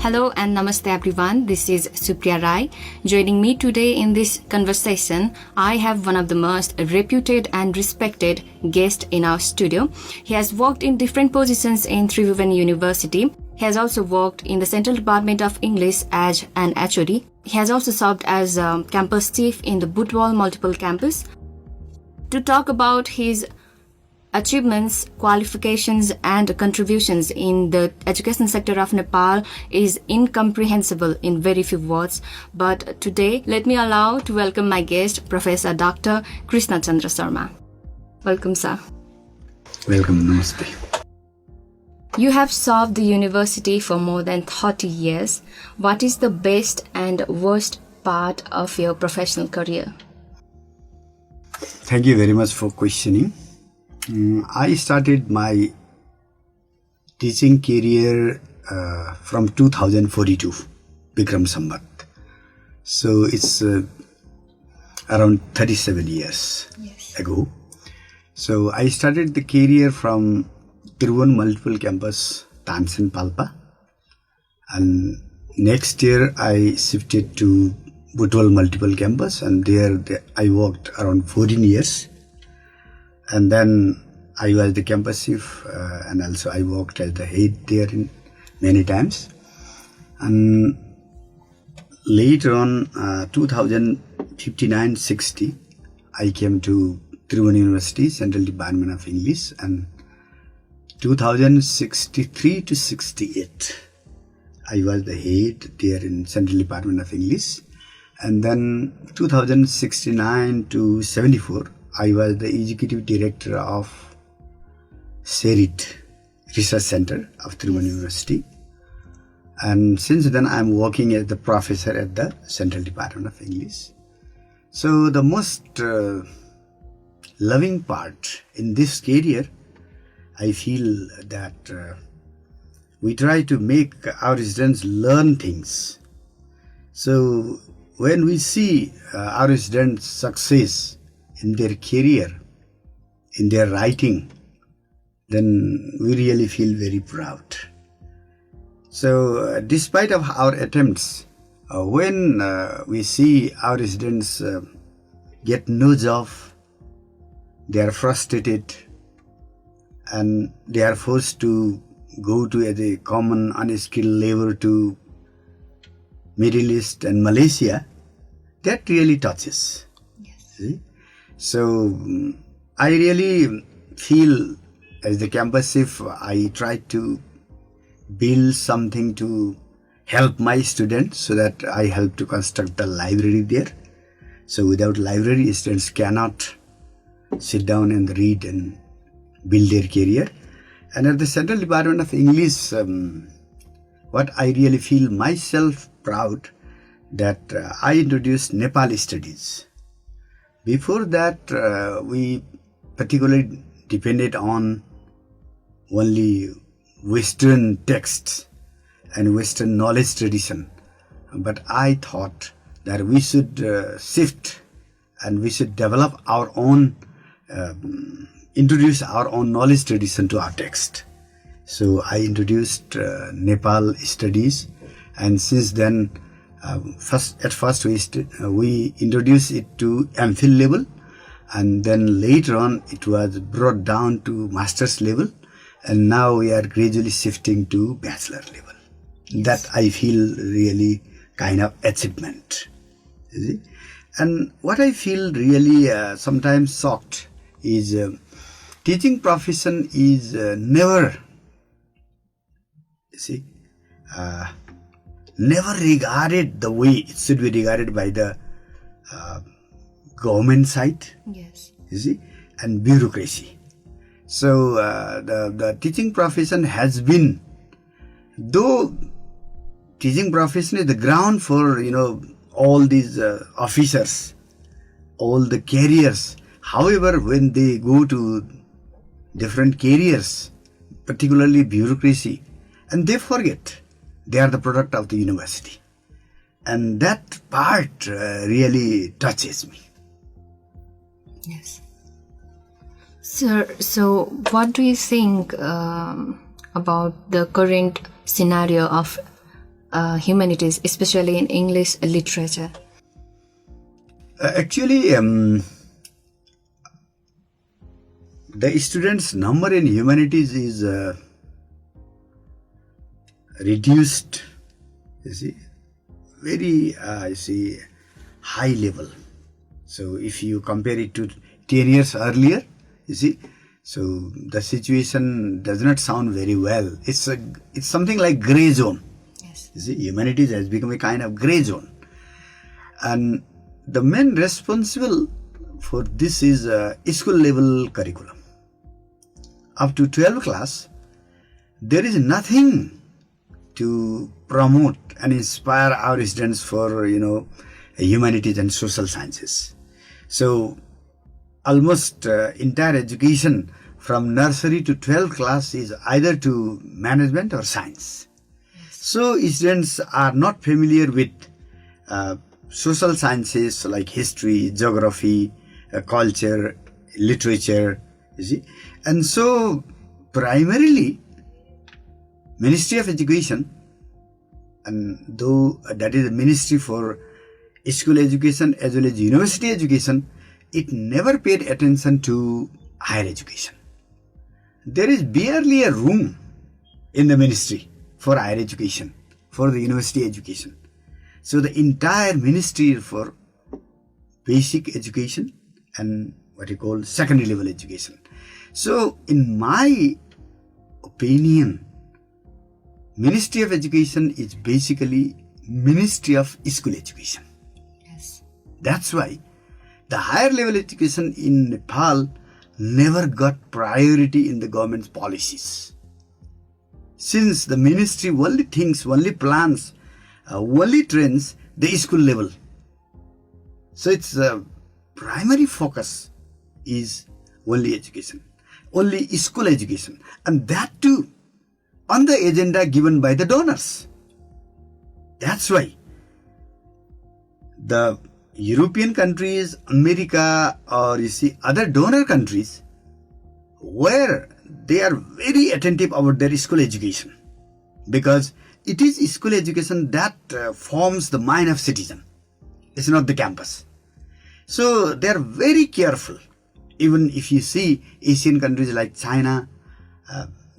Hello and namaste everyone. This is Supriya Rai. Joining me today in this conversation, I have one of the most reputed and respected guests in our studio. He has worked in different positions in Tribhuvan University. He has also worked in the Central Department of English as an HOD. He has also served as campus chief in the Butwal Multiple Campus. To talk about his achievements, qualifications and contributions in the education sector of Nepal is incomprehensible in very few words. But today, let me allow to welcome my guest, Professor Dr. Krishna Chandra Sharma. Welcome, sir. Welcome, namaste. You have served the university for more than 30 years. What is the best and worst part of your professional career? Thank you very much for questioning. I started my teaching career from 2042, Bikram Sambat. So it's around 37 years ago. So I started the career from Tribhuvan Multiple Campus, Tansen Palpa. And next year I shifted to Butwal Multiple Campus, and there I worked around 14 years. And then I was the campus chief, and also I worked as the head there many times. And later on, 2059-60, I came to Tribhuvan University, Central Department of English, and 2063-68, I was the head there in Central Department of English. And then 2069-74, I was the executive director of SERIT Research Center of Tribhuvan University. And since then, I'm working as the professor at the Central Department of English. So the most loving part in this career, I feel that we try to make our students learn things. So when we see our students' success in their career, in their writing, then we really feel very proud. So despite of our attempts, when we see our students get no job, they are frustrated and they are forced to go to a common unskilled labor to Middle East and Malaysia, that really touches. Yes. See? So I really feel as the campus chief, I try to build something to help my students so that I help to construct the library there. So without library, students cannot sit down and read and build their career. And at the Central Department of English, what I really feel myself proud that I introduced Nepali studies. Before that, we particularly depended on only Western texts and Western knowledge tradition. But I thought that we should shift and we should develop our own, introduce our own knowledge tradition to our text. So I introduced Nepal studies, and since then, at first we introduced it to MPhil level, and then later on it was brought down to master's level, and now we are gradually shifting to bachelor level. Yes. That I feel really kind of achievement. And what I feel really sometimes shocked is teaching profession is never regarded the way it should be regarded by the government side. Yes. You see, and bureaucracy. So the teaching profession has been, though teaching profession is the ground for all these officers, all the careers. However, when they go to different careers, particularly bureaucracy, and they forget they are the product of the university. And that part really touches me. Yes. Sir, so what do you think about the current scenario of humanities, especially in English literature? Actually, the students' number in humanities is reduced, you see, very, high level. So if you compare it to 10 years earlier, you see, so the situation does not sound very well. It's something like gray zone. Yes. You see, humanities has become a kind of gray zone. And the main responsible for this is school level curriculum. Up to 12th class, there is nothing to promote and inspire our students for, humanities and social sciences. So almost entire education from nursery to 12th class is either to management or science. So students are not familiar with social sciences like history, geography, culture, literature, you see. And so primarily Ministry of Education, and though that is a ministry for school education as well as university education, it never paid attention to higher education. There is barely a room in the ministry for higher education, for the university education. So the entire ministry is for basic education and what you call secondary level education. So in my opinion, Ministry of Education is basically Ministry of School Education. Yes. That's why the higher level education in Nepal never got priority in the government's policies. Since the ministry only thinks, only plans, only trains the school level. So its primary focus is only education, only school education, and that too on the agenda given by the donors. That's why the European countries, America, or other donor countries, where they are very attentive about their school education, because it is school education that forms the mind of citizen. It's not the campus. So they are very careful. Even if you see Asian countries like China,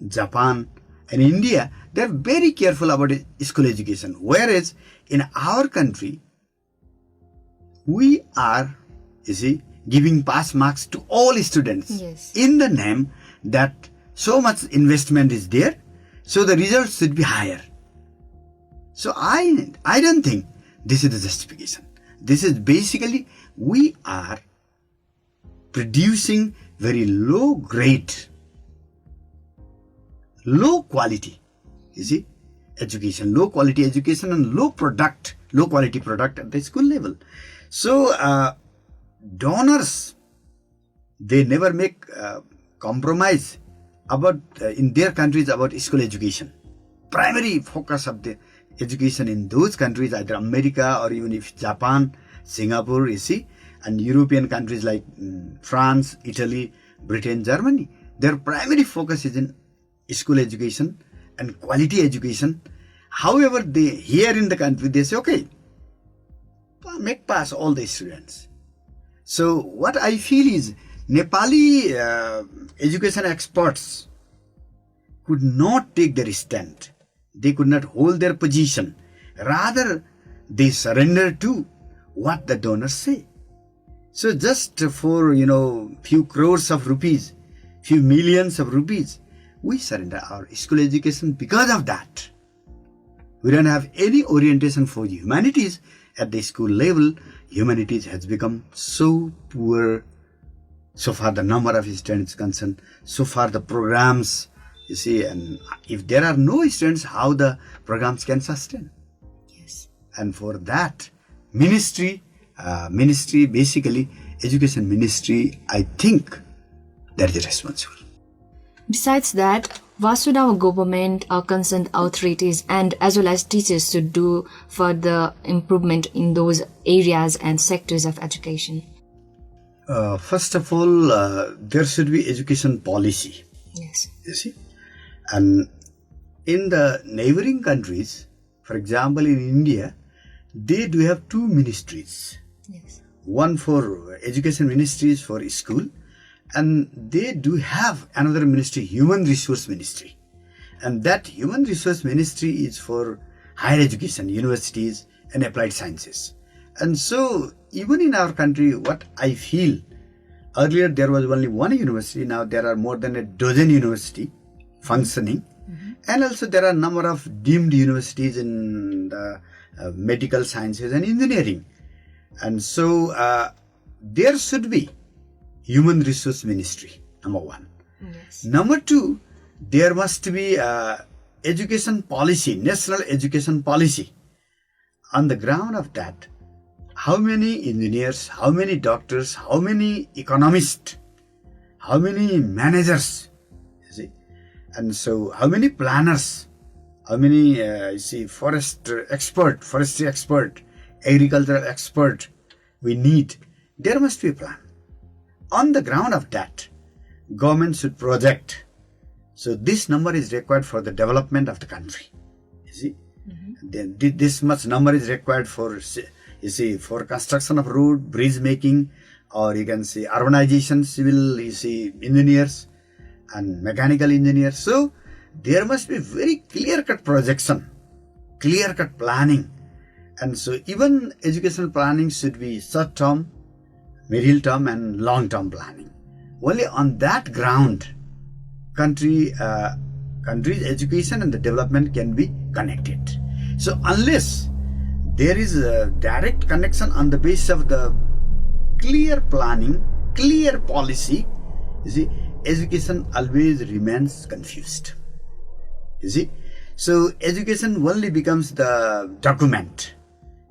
Japan, and India, they are very careful about school education. Whereas in our country, we are, giving pass marks to all students. Yes. In the name that so much investment is there, so the results should be higher. So I don't think this is the justification. This is basically we are producing very low grade, low quality, education, low quality education and low quality product at the school level. So donors, they never make compromise about in their countries about school education. Primary focus of the education in those countries, either America or even if Japan, Singapore, and European countries like France, Italy, Britain, Germany, their primary focus is in school education and quality education. However, here in the country, they say, okay, make pass all the students. So what I feel is Nepali education experts could not take their stand. They could not hold their position. Rather, they surrender to what the donors say. So just for, few crores of rupees, few millions of rupees, we surrender our school education because of that. We don't have any orientation for humanities at the school level. Humanities has become so poor. So far the number of students concerned, so far the programs, and if there are no students, how the programs can sustain? Yes. And for that, ministry, basically education ministry, I think that is responsible. Besides that, what should our government, our concerned authorities, and as well as teachers should do for the improvement in those areas and sectors of education? First of all, there should be education policy. Yes. And in the neighboring countries, For example, in India, they do have two ministries. Yes. One for education ministries for school, and they do have another ministry, human resource ministry. And that human resource ministry is for higher education, universities and applied sciences. And so even in our country, what I feel, earlier there was only one university, now there are more than a dozen universities functioning. And also there are a number of deemed universities in the medical sciences and engineering. And so there should be human resource ministry, number one. Yes. Number two, there must be education policy, national education policy. On the ground of that, how many engineers, how many doctors, how many economists, how many managers, you see, and so how many planners, how many forestry expert, agricultural expert we need. There must be a plan. On the ground of that, government should project. So this number is required for the development of the country. You see, then this much number is required for, you see, for construction of road, bridge making, or you can say urbanization, civil, you see, engineers and mechanical engineers. So there must be very clear-cut projection, clear-cut planning. And so even educational planning should be short-term, middle-term and long-term planning. Only on that ground, country's education and the development can be connected. So unless there is a direct connection on the basis of the clear planning, clear policy, you see, education always remains confused. You see, so education only becomes the document.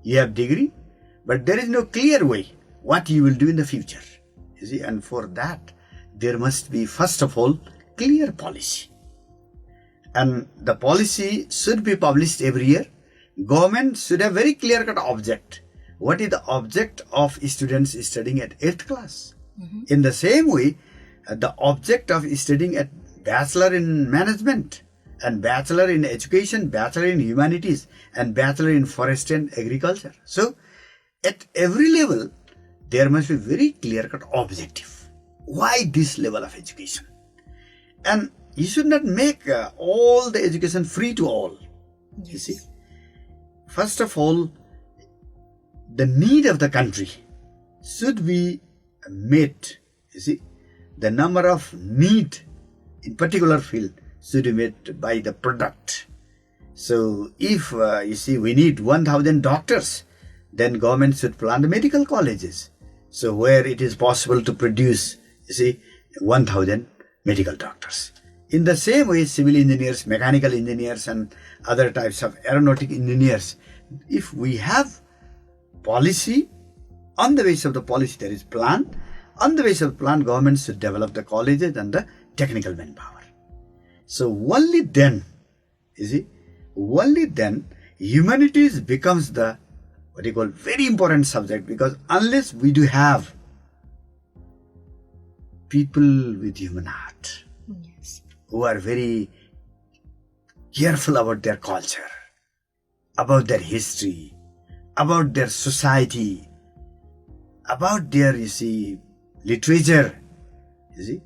You have degree, but there is no clear way what you will do in the future. You see, and for that, there must be, first of all, clear policy. And the policy should be published every year. Government should have very clear-cut object. What is the object of students studying at 8th class? In the same way, the object of studying at Bachelor in Management and Bachelor in Education, Bachelor in Humanities and Bachelor in Forestry and Agriculture. So, at every level, there must be very clear-cut objective. Why this level of education? And you should not make all the education free to all. Yes. You see, first of all, the need of the country should be met. You see, the number of need in particular field should be met by the product. So if you see we need 1,000 doctors, then government should plan the medical colleges. So where it is possible to produce, you see, 1,000 medical doctors. In the same way, civil engineers, mechanical engineers and other types of aeronautic engineers, if we have policy, on the basis of the policy there is plan, on the basis of the plan government should develop the colleges and the technical manpower. So only then, you see, only then humanities becomes the, what you call, very important subject, because unless we do have people with human heart, Yes. who are very careful about their culture, about their history, about their society, about their, you see, literature, you see.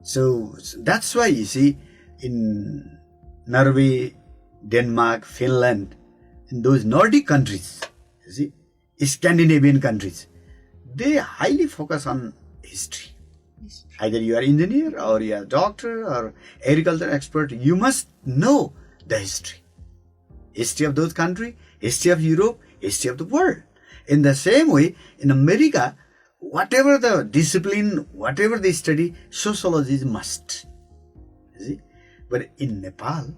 So that's why, you see, in Norway, Denmark, Finland, in those Nordic countries, you see, Scandinavian countries, they highly focus on history. Either you are engineer or you are doctor or agriculture expert, you must know the history. History of those countries, history of Europe, history of the world. In the same way, in America, whatever the discipline, whatever they study, sociology is must. You see? But in Nepal,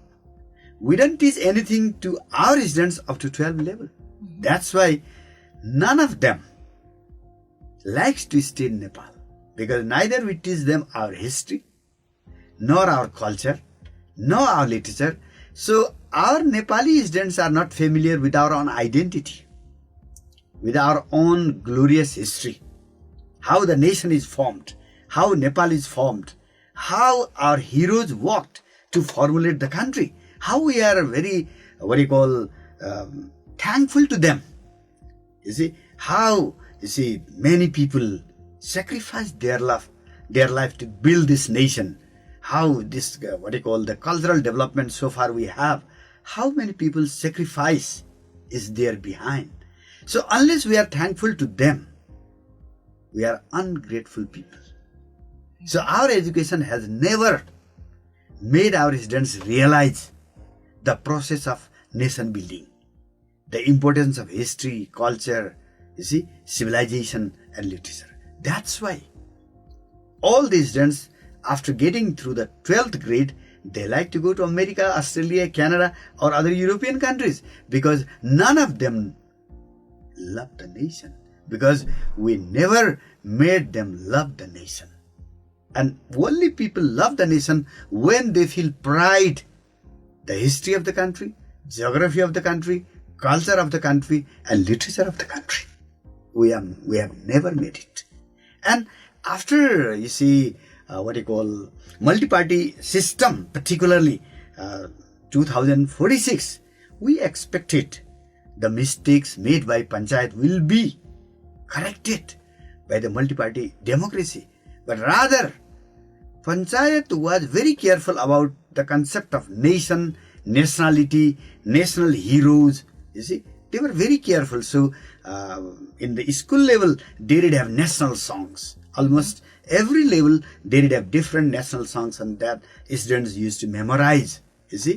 we don't teach anything to our students up to 12 level. That's why none of them likes to stay in Nepal. Because neither we teach them our history, nor our culture, nor our literature. So our Nepali students are not familiar with our own identity, with our own glorious history, how the nation is formed, how Nepal is formed, how our heroes worked to formulate the country, how we are very, what you call, thankful to them. You see, how, many people sacrificed their life to build this nation. How this, the cultural development so far we have, how many people sacrifice is there behind. So unless we are thankful to them, we are ungrateful people. So our education has never made our students realize the process of nation building, the importance of history, culture, civilization and literature. That's why all these students, after getting through the 12th grade, they like to go to America, Australia, Canada or other European countries, because none of them love the nation, because we never made them love the nation. And only people love the nation when they feel pride, the history of the country, geography of the country, culture of the country and literature of the country. We have never made it. And after, multi-party system, particularly 2046, we expected the mistakes made by Panchayat will be corrected by the multi-party democracy. But rather, Panchayat was very careful about the concept of nation, nationality, national heroes. They were very careful. So, in the school level, they did have national songs. Almost every level, they did have different national songs, and that students used to memorize. Yes.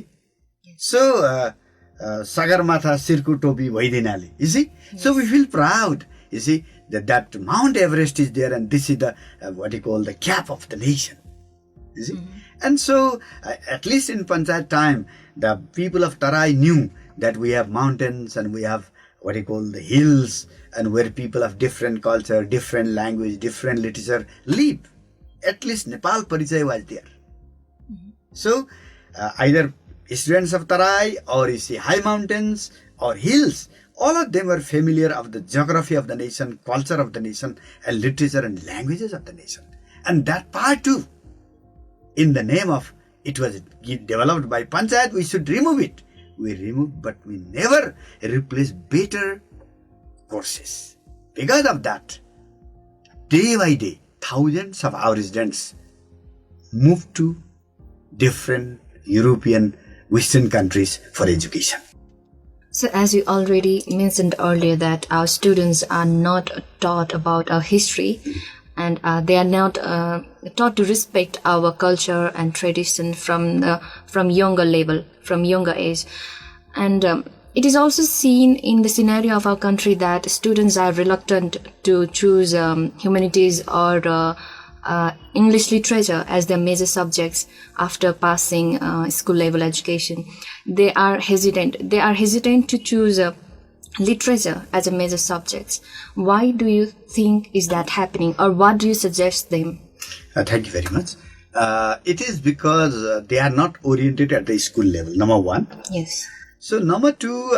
So, Sagarmatha Sirku Topi Vaidinali. Yes. So we feel proud. That Mount Everest is there, and this is the the cap of the nation. And so, at least in Panchayat time, the people of Tarai knew that we have mountains and we have the hills, and where people of different culture, different language, different literature live. At least Nepal Parichay was there. So, either students of Tarai or high mountains or hills, all of them were familiar of the geography of the nation, culture of the nation and literature and languages of the nation. And that part too, in the name of it was developed by Panchayat, we should remove it. We removed, but we never replaced better courses. Because of that, day by day, thousands of our students moved to different European Western countries for education. So as you already mentioned earlier that our students are not taught about our history, and they are not taught to respect our culture and tradition from younger level, from younger age. And it is also seen in the scenario of our country that students are reluctant to choose humanities or English literature as their major subjects after passing school level education. They are hesitant to choose literature as a major subject. Why do you think is that happening, or what do you suggest them? Thank you very much. It is because they are not oriented at the school level, number one. Yes. So number two,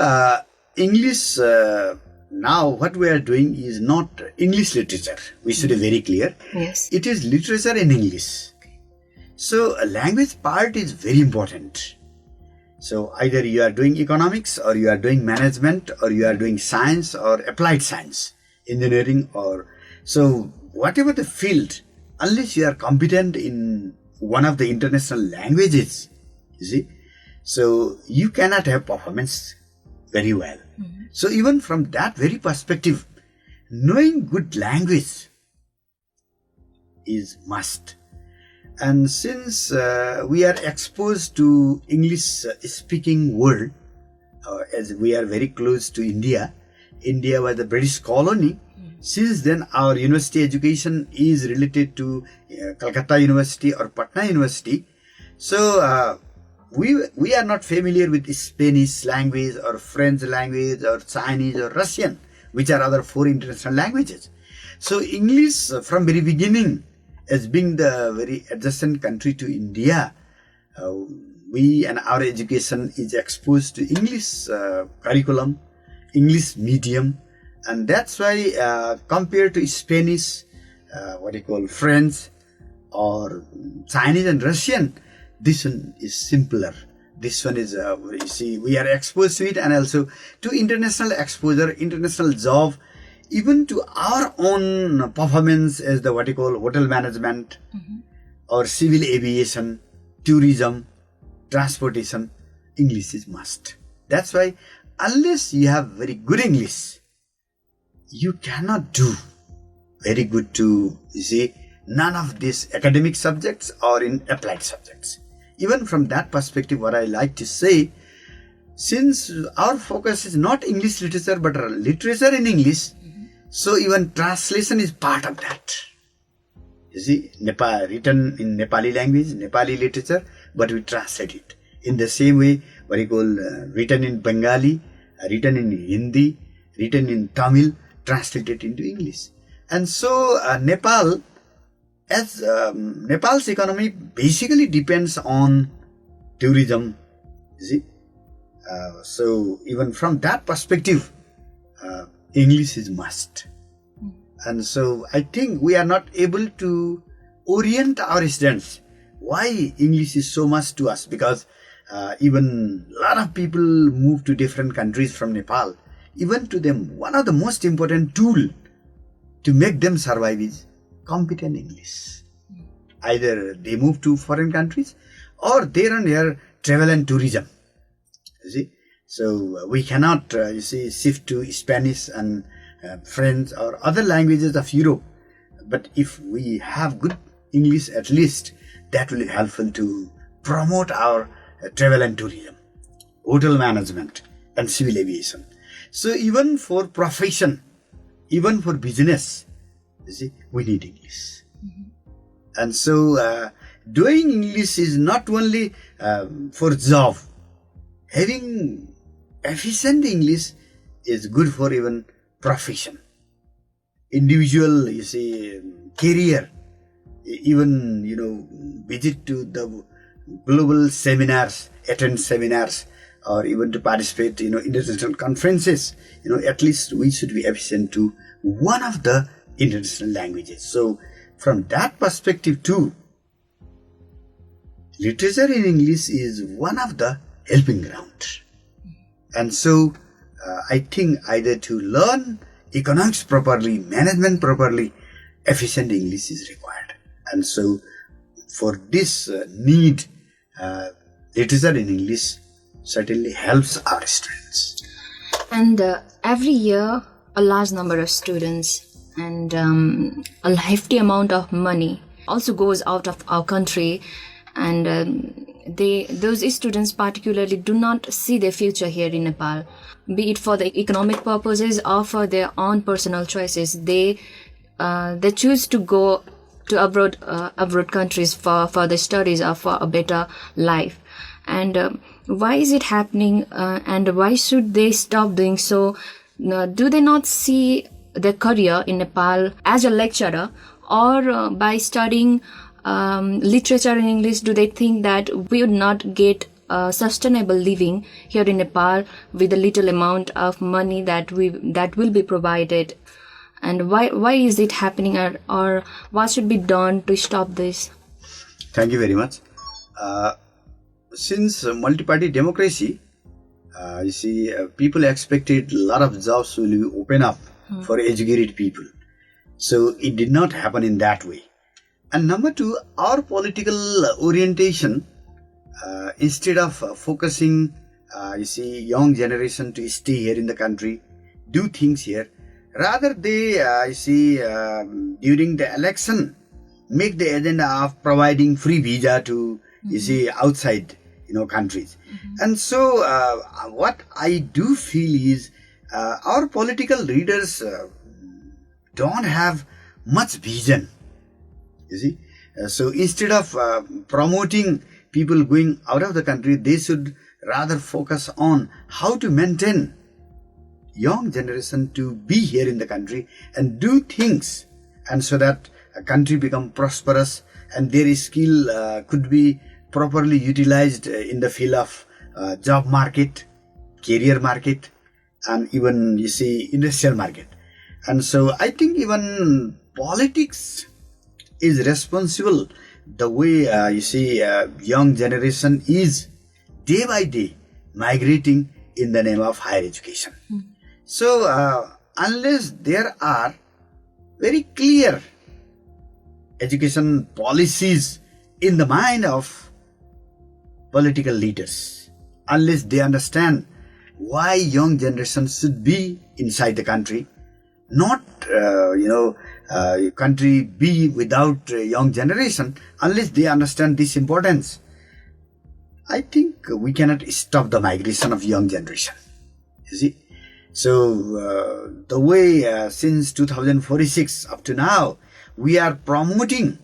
English, now what we are doing is not English literature. We should be very clear. Yes. It is literature in English. So a language part is very important. So either you are doing economics or you are doing management or you are doing science or applied science, engineering, or so whatever the field, unless you are competent in one of the international languages, so you cannot have performance very well. So even from that very perspective, knowing good language is must. And since we are exposed to English speaking world, as we are very close to India was a British colony. Since then our university education is related to Calcutta University or Patna University. So we are not familiar with Spanish language or French language or Chinese or Russian, which are other 4 international languages. So English from very beginning, as being the very adjacent country to India, we and our education is exposed to English curriculum, English medium, and that's why compared to Spanish, French or Chinese and Russian, this one is simpler. This one is, you see, we are exposed to it, and also to international exposure, international job, even to our own performance as the what you call hotel management or civil aviation, tourism, transportation. English is must. That's why unless you have very good English, you cannot do very good to, you see, none of these academic subjects or in applied subjects. Even from that perspective, what I like to say, since our focus is not English literature but literature in English, so even translation is part of that. You see, Nepal written in Nepali language, Nepali literature, but we translate it. In the same way, what you call written in Bengali, written in Hindi, written in Tamil, translated into English. And so Nepal, as Nepal's economy basically depends on tourism, you see. So even from that perspective, English is must. And so I think we are not able to orient our students why English is so much to us, because even a lot of people move to different countries from Nepal. Even to them, one of the most important tool to make them survive is competent English. Either they move to foreign countries or they run here travel and tourism. You see, so we cannot shift to Spanish and French or other languages of Europe. But if we have good English, at least that will be helpful to promote our travel and tourism, hotel management, and civil aviation. So even for profession, even for business, you see, we need English. And so doing English is not only for job. Having efficient English is good for even profession, individual, you see, career, even, visit to the global seminars, attend seminars, or even to participate, international conferences. At least we should be efficient to one of the international languages. So from that perspective too, literature in English is one of the helping ground. And so I think either to learn economics properly, management properly, efficient English is required. And so for this need, literature in English certainly helps our students. And every year, a large number of students and a hefty amount of money also goes out of our country, and those students particularly do not see their future here in Nepal, be it for the economic purposes or for their own personal choices. They choose to go to abroad countries for the studies or for a better life. And why is it happening, and why should they stop doing so? Do they not see their career in Nepal as a lecturer, or by studying literature in English, do they think that we would not get a sustainable living here in Nepal with the little amount of money that will be provided? And why is it happening, or what should be done to stop this? Thank you very much. Since multi-party democracy, people expected a lot of jobs will be open up for educated people. So it did not happen in that way. And number two, our political orientation, instead of focusing, young generation to stay here in the country, do things here, rather they, during the election, make the agenda of providing free visa to, outside, countries. And so what I do feel is our political leaders don't have much vision. So instead of promoting people going out of the country, they should rather focus on how to maintain young generation to be here in the country and do things, and so that a country become prosperous and their skill could be properly utilized in the field of job market, career market, and even industrial market. And so I think even politics is responsible the way young generation is day by day migrating in the name of higher education. So unless there are very clear education policies in the mind of political leaders, unless they understand why young generation should be inside the country, not country be without young generation, unless they understand this importance, I think we cannot stop the migration of young generation. You see, so the way since 2046 up to now, we are promoting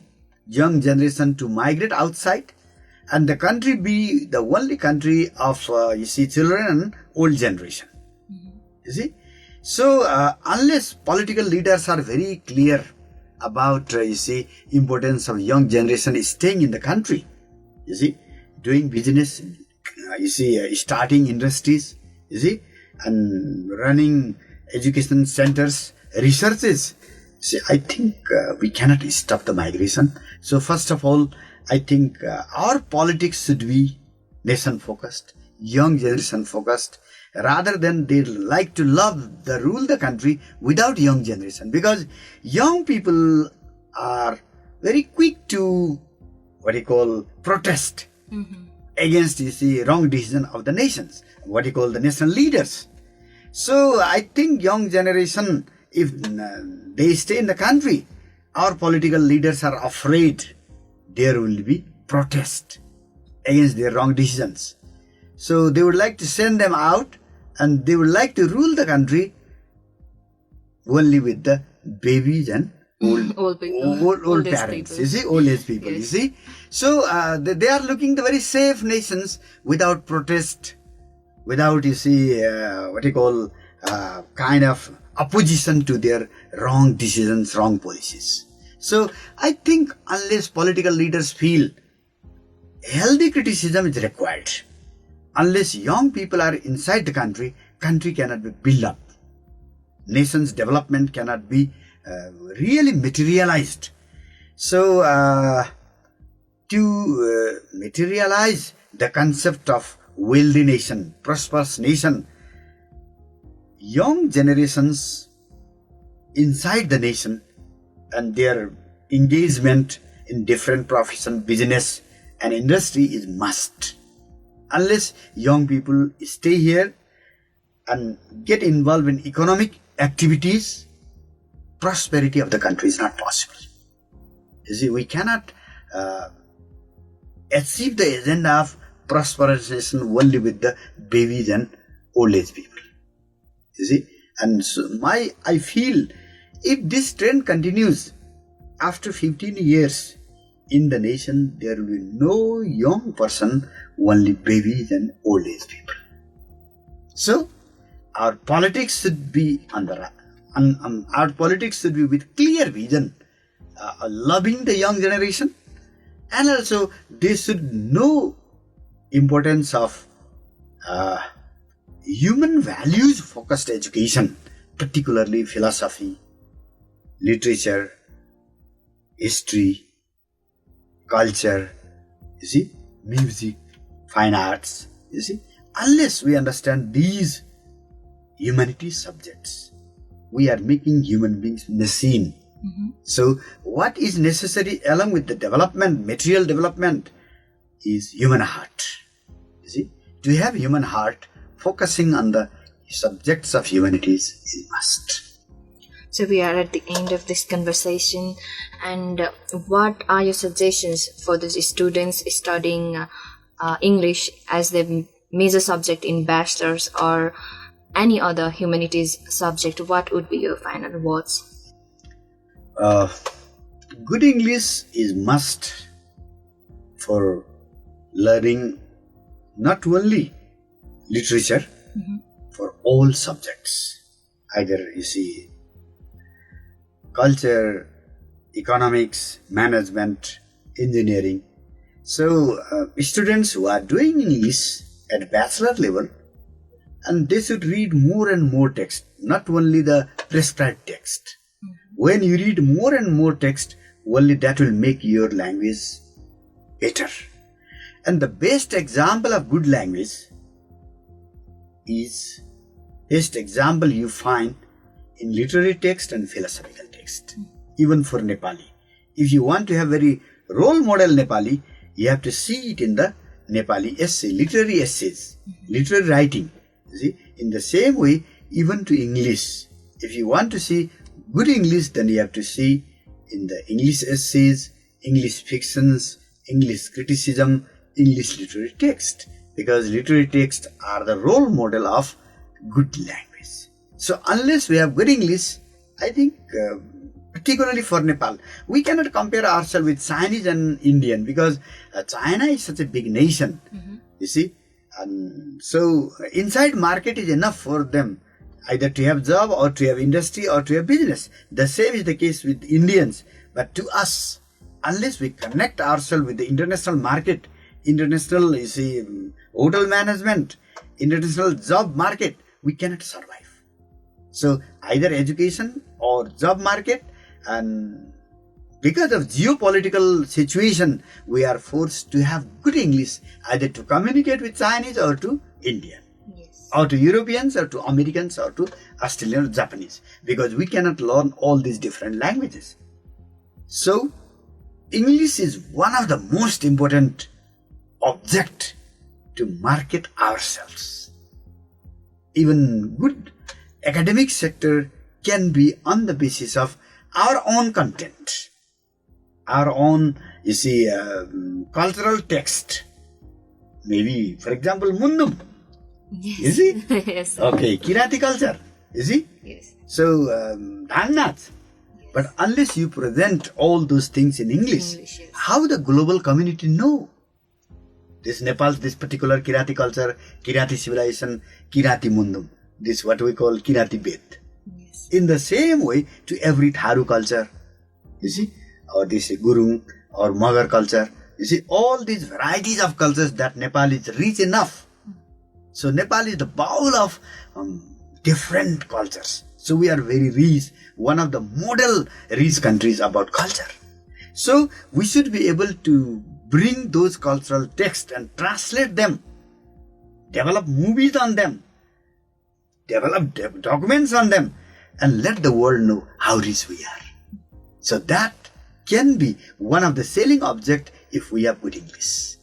young generation to migrate outside, and the country be the only country of children and old generation. You see, so unless political leaders are very clear about importance of young generation staying in the country, doing business, starting industries, and running education centers, researches, I think we cannot stop the migration. So first of all, I think our politics should be nation focused, young generation focused, rather than they like to rule the country without young generation, because young people are very quick to protest against wrong decision of the nations, the national leaders. So I think young generation, if they stay in the country, our political leaders are afraid there will be protest against their wrong decisions. So they would like to send them out, and they would like to rule the country only with the babies and old parents, people. Old age people, yes. So they are looking the very safe nations without protest, without kind of opposition to their wrong decisions, wrong policies. So I think unless political leaders feel healthy criticism is required, unless young people are inside the country cannot be built up. Nation's development cannot be really materialized. So to materialize the concept of wealthy nation, prosperous nation, young generations inside the nation and their engagement in different profession, business and industry is must. Unless young people stay here and get involved in economic activities, prosperity of the country is not possible. We cannot achieve the agenda of prosperous nation only with the babies and old age people. And so I feel if this trend continues, after 15 years in the nation, there will be no young person, only babies and old age people. So our politics should be our politics should be with clear vision, loving the young generation, and also they should know importance of human values focused education, particularly philosophy, literature, history, culture, music, fine arts, unless we understand these humanities subjects, we are making human beings machine. So what is necessary along with the development, material development, is human heart. To have human heart, focusing on the subjects of humanities is must. So we are at the end of this conversation, and what are your suggestions for the students studying English as their major subject in bachelor's or any other humanities subject? What would be your final words? Good English is must for learning not only literature, for all subjects. Either culture, economics, management, engineering. So students who are doing English at bachelor level, and they should read more and more text, not only the prescribed text. When you read more and more text, only that will make your language better. And the best example of good language is best example you find in literary text and philosophical text, even for Nepali. If you want to have very role model Nepali, you have to see it in the Nepali essay, literary essays, literary writing. You see, in the same way, even to English. If you want to see good English, then you have to see in the English essays, English fictions, English criticism, English literary text. Because literary texts are the role model of good language. So unless we have good English, I think particularly for Nepal, we cannot compare ourselves with Chinese and Indian because China is such a big nation, you see. And so inside market is enough for them, either to have job or to have industry or to have business. The same is the case with Indians. But to us, unless we connect ourselves with the international market, international, you see, hotel management, international job market, we cannot survive. So either education or job market, and because of geopolitical situation, we are forced to have good English, either to communicate with Chinese or to Indian, or to Europeans or to Americans or to Australian or Japanese, because we cannot learn all these different languages. So English is one of the most important object to market ourselves. Even good academic sector can be on the basis of our own content, our own, you see, cultural text. Maybe, for example, Mundum. Yes. You see? Yes. Okay, Kirati culture. You see? Yes. So, Dhannath. But unless you present all those things in English, Yes. how the global community know? This Nepal's, this particular Kirati culture, Kirati civilization, Kirati Mundum. This what we call Kirati Bed. Yes. In the same way to every Tharu culture, you see, or this Gurung or Magar culture, you see, all these varieties of cultures that Nepal is rich enough. So Nepal is the bowl of different cultures. So we are very rich, one of the model rich countries about culture. So we should be able to bring those cultural texts and translate them, develop movies on them, develop documents on them, and let the world know how rich we are. So that can be one of the selling object if we have good English.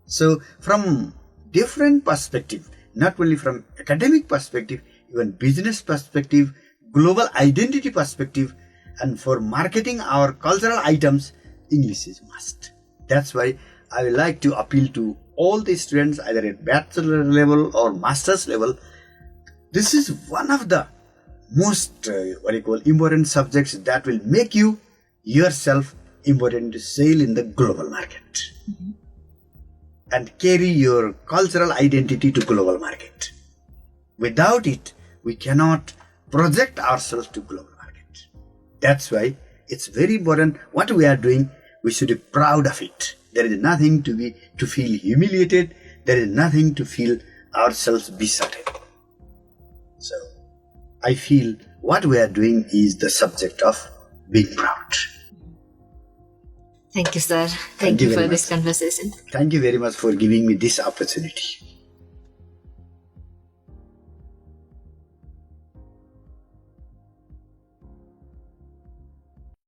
So from different perspective, not only from academic perspective, even business perspective, global identity perspective, and for marketing our cultural items, English is must. That's why I would like to appeal to all the students, either at bachelor level or master's level. This is one of the most important subjects that will make you yourself important to sail in the global market and carry your cultural identity to global market. Without it, we cannot project ourselves to global market. That's why it's very important what we are doing. We should be proud of it. There is nothing to feel humiliated. There is nothing to feel ourselves besotted. So I feel what we are doing is the subject of being proud. Thank you, sir. Thank you for this conversation. Thank you very much for giving me this opportunity.